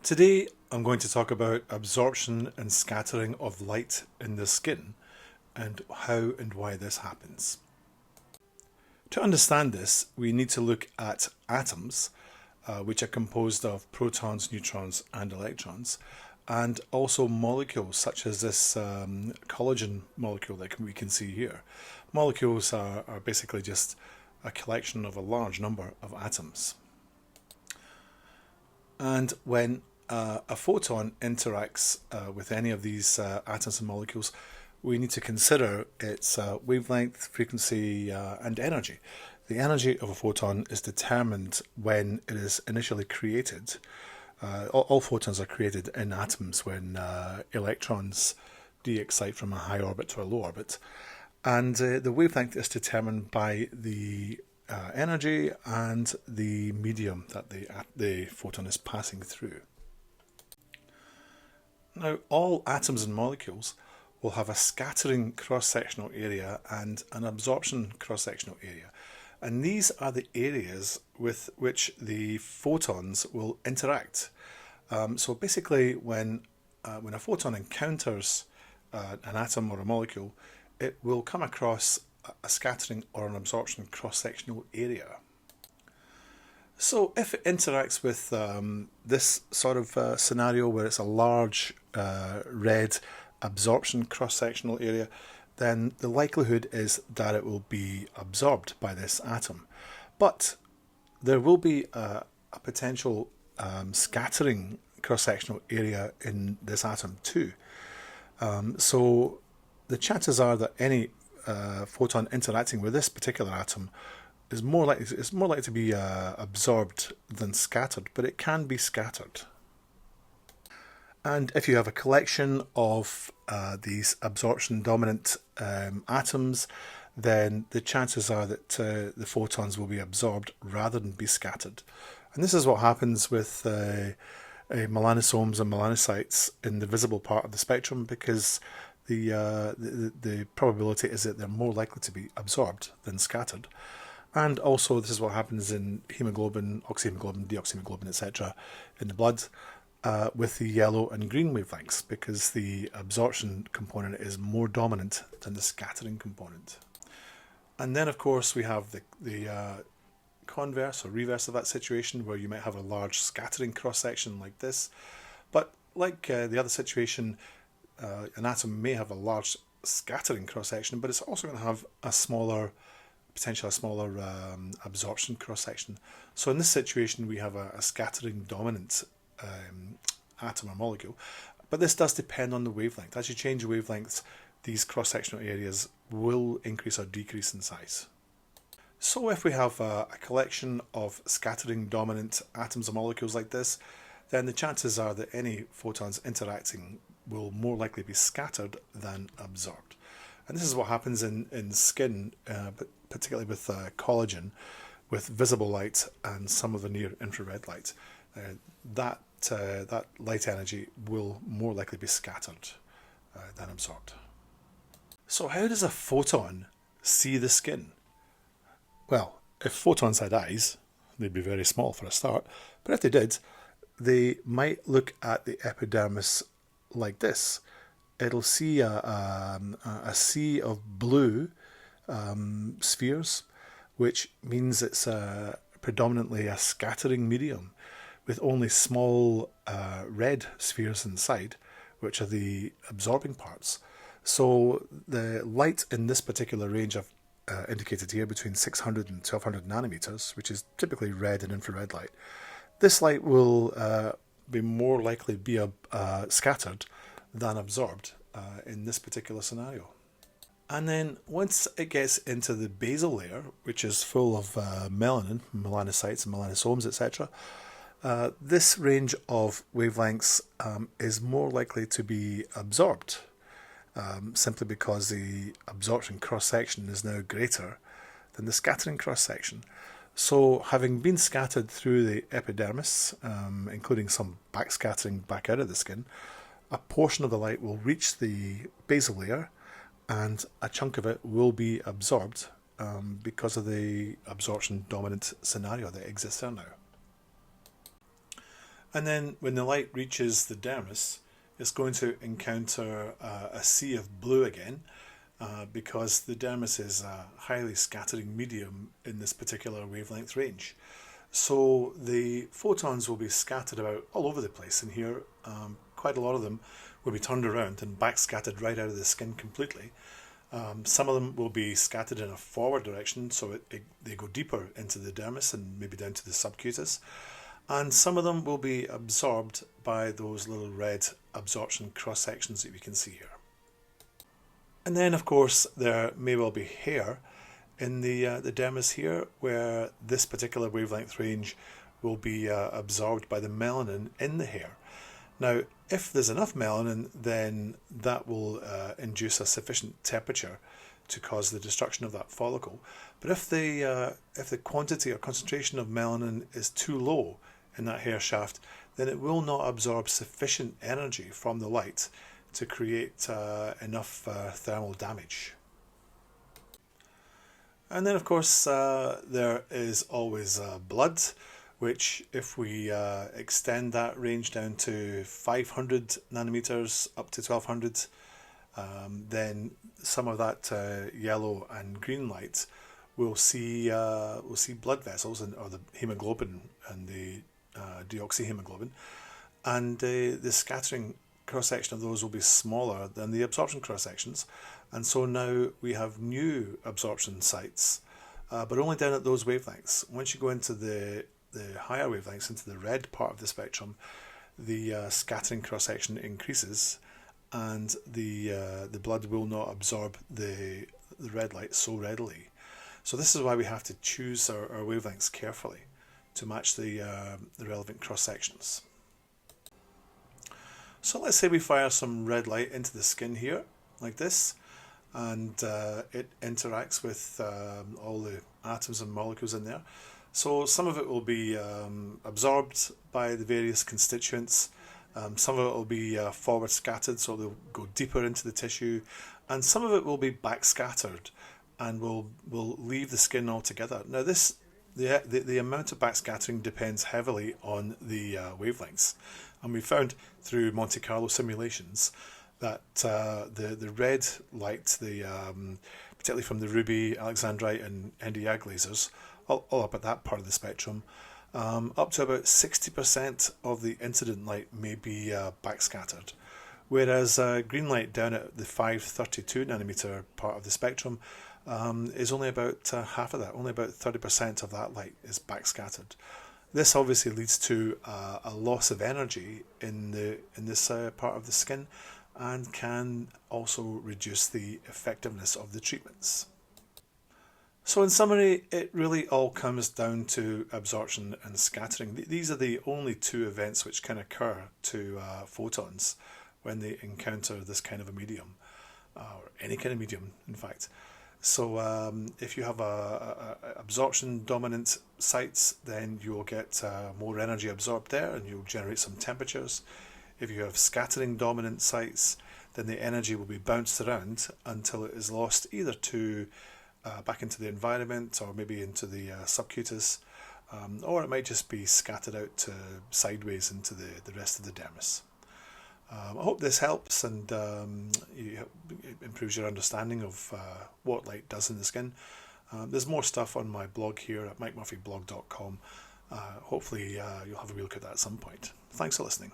Today I'm going to talk about absorption and scattering of light in the skin and how and why this happens. To understand this, we need to look at atoms, which are composed of protons, neutrons and electrons, and also molecules such as this collagen molecule that we can see here. Molecules are basically just a collection of a large number of atoms. And when a photon interacts with any of these atoms and molecules, we need to consider its wavelength, frequency, and energy. The energy of a photon is determined when it is initially created. All photons are created in atoms when electrons de-excite from a high orbit to a low orbit. And the wavelength is determined by the energy and the medium that the photon is passing through. Now, all atoms and molecules will have a scattering cross-sectional area and an absorption cross-sectional area. And these are the areas with which the photons will interact. So basically, when a photon encounters an atom or a molecule, it will come across a scattering or an absorption cross-sectional area. So if it interacts with this sort of scenario where it's a large red absorption cross-sectional area, then the likelihood is that it will be absorbed by this atom. But there will be a potential scattering cross-sectional area in this atom too. So the chances are that any photon interacting with this particular atom is more likely to be absorbed than scattered, but it can be scattered. And if you have a collection of these absorption dominant atoms, then the chances are that the photons will be absorbed rather than be scattered. And this is what happens with melanosomes and melanocytes in the visible part of the spectrum, because the probability is that they're more likely to be absorbed than scattered. And also this is what happens in hemoglobin, oxyhemoglobin, deoxyhemoglobin, etc. in the blood with the yellow and green wavelengths, because the absorption component is more dominant than the scattering component. And then of course we have the converse or reverse of that situation, where you might have a large scattering cross-section like this. But like the other situation, an atom may have a large scattering cross-section, but it's also going to have potentially a smaller absorption cross-section. So in this situation we have a scattering dominant atom or molecule, but this does depend on the wavelength. As you change the wavelengths, these cross-sectional areas will increase or decrease in size. So if we have a collection of scattering dominant atoms or molecules like this, then the chances are that any photons interacting will more likely be scattered than absorbed. And this is what happens in skin, but particularly with collagen, with visible light and some of the near-infrared light. That light energy will more likely be scattered than absorbed. So how does a photon see the skin? Well, if photons had eyes, they'd be very small for a start, but if they did, they might look at the epidermis like this. It'll see a sea of blue spheres, which means it's predominantly a scattering medium, with only small red spheres inside, which are the absorbing parts. So the light in this particular range I've indicated here, between 600 and 1200 nanometers, which is typically red and infrared light, this light will be more likely be scattered than absorbed in this particular scenario. And then once it gets into the basal layer, which is full of melanin, melanocytes and melanosomes, etc., this range of wavelengths is more likely to be absorbed, simply because the absorption cross-section is now greater than the scattering cross-section. So having been scattered through the epidermis, including some backscattering back out of the skin, a portion of the light will reach the basal layer and a chunk of it will be absorbed because of the absorption dominant scenario that exists there now. And then when the light reaches the dermis, it's going to encounter a sea of blue again, because the dermis is a highly scattering medium in this particular wavelength range. So the photons will be scattered about all over the place in here. Quite a lot of them will be turned around and backscattered right out of the skin completely. Some of them will be scattered in a forward direction, so they go deeper into the dermis and maybe down to the subcutis. And some of them will be absorbed by those little red absorption cross sections that we can see here. And then, of course, there may well be hair in the dermis here, where this particular wavelength range will be absorbed by the melanin in the hair. Now, if there's enough melanin, then that will induce a sufficient temperature to cause the destruction of that follicle. But if the quantity or concentration of melanin is too low in that hair shaft, then it will not absorb sufficient energy from the light to create enough thermal damage. And then, of course, there is always blood, which, if we extend that range down to 500 nanometers up to 1200, then some of that yellow and green light will see blood vessels, or the hemoglobin and the deoxyhemoglobin, and the scattering cross-section of those will be smaller than the absorption cross-sections, and so now we have new absorption sites, but only down at those wavelengths. Once you go into the higher wavelengths, into the red part of the spectrum, the scattering cross-section increases, and the blood will not absorb the red light so readily. So this is why we have to choose our wavelengths carefully to match the relevant cross-sections. So let's say we fire some red light into the skin here, like this, and it interacts with all the atoms and molecules in there. So some of it will be absorbed by the various constituents, some of it will be forward scattered, so they'll go deeper into the tissue, and some of it will be backscattered and will leave the skin altogether. Now the amount of backscattering depends heavily on the wavelengths, and we found through Monte Carlo simulations that the red light, particularly from the ruby, alexandrite and Nd:YAG lasers, all up at that part of the spectrum, up to about 60% of the incident light may be backscattered, whereas green light down at the 532 nanometer part of the spectrum is only about half of that. Only about 30% of that light is backscattered. This obviously leads to a loss of energy in this part of the skin, and can also reduce the effectiveness of the treatments. So in summary, it really all comes down to absorption and scattering. These are the only two events which can occur to photons when they encounter this kind of a medium, or any kind of medium, in fact. So if you have absorption dominant sites, then you'll get more energy absorbed there, and you'll generate some temperatures. If you have scattering dominant sites, then the energy will be bounced around until it is lost either to back into the environment, or maybe into the subcutis, or it might just be scattered out sideways into the rest of the dermis. I hope this helps, and it improves your understanding of what light does in the skin. There's more stuff on my blog here at mikemurphyblog.com. Hopefully you'll have a wee look at that at some point. Thanks for listening.